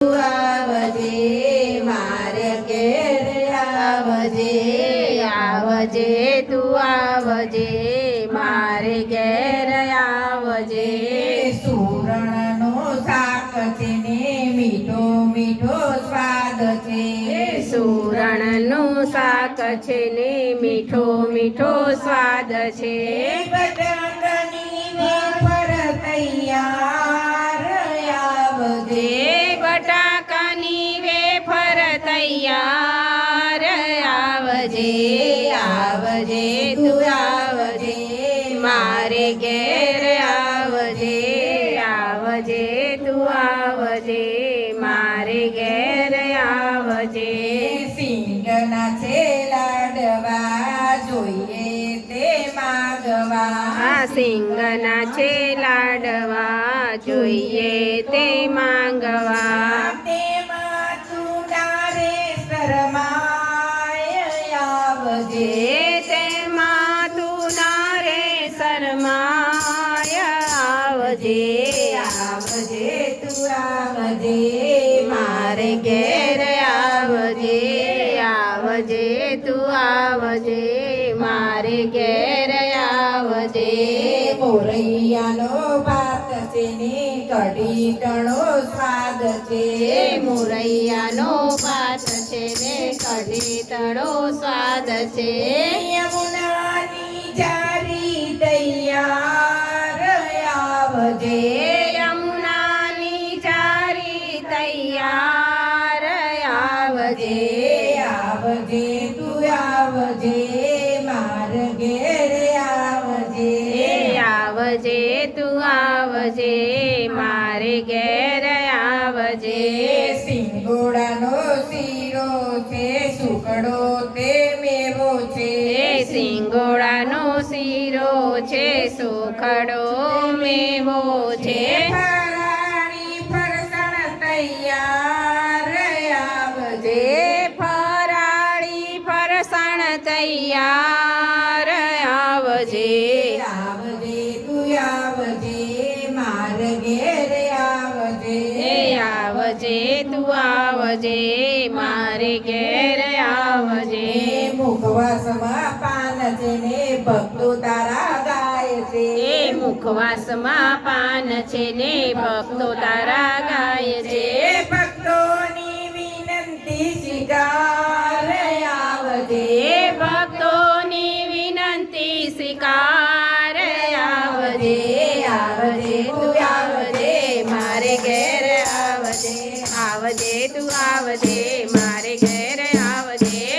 આવજે મારે ઘેર આવજે આવજે તું આવજે મારે ઘેર આવજે સુરણનો શાક છે ને મીઠો મીઠો સ્વાદ છે સુરણનું શાક છે ને મીઠો મીઠો સ્વાદ છે બટાકાની વેફર તૈયાર આવજે બટાકાની વેફર તૈયાર આવજે આવજે તું આવજે મારે ઘેર આવજે આવજે તું આવજે મારે ઘેર આવજે સિંગના છે લાડવા જોઈએ તે માગવા સિંગના છે લાડવા જોઈએ તે માંગવા તેમાં ચૂડારે શરમાય આવજે તેમાં તું ના રે શરમાય આવજે આવજે તું આવજે મારે ઘેર આવજે આવજે તું આવજે મારે ઘેર આવજે મોરૈયાનો ભાત છે ને કઢી ટણો સ્વાદ છે મોરૈયાનો ભાત છે ને કઢી તળો સ્વાદ છે યમુનાની જારી તૈયાર આવજે યમુનાની ચારી તૈયાર આવજે આવજે તું આવજે માર ઘેર આવજે આવજે તું આવજે મારે ઘેર આવજે સિંગોડાનો શીરો છે સુકડો તે મેવો છે સિંગોડાનો શીરો છે સુખડો મેવો છે ફરાળી ફરસણ તૈયાર આવજે ફરાળી ફરસાણ તૈયાર આવજે આવજે તું આવજે માર ઘેર આવજે આવજે તું આવજે મારે ઘેર આવજે મુખવાસમાં પાન છે ને ભક્તો તારા ગાય છે મુખવાસમાં પાન છે ને ભક્તો તારા ગાય છે ભક્તોની વિનંતી સ્વીકાર આવજે ભક્તોની વિનંતી સ્વીકાર આવજે આવજે તું આવજે મારે ઘેર આવજે આવજે તું આવજે મારે ઘેર આવજે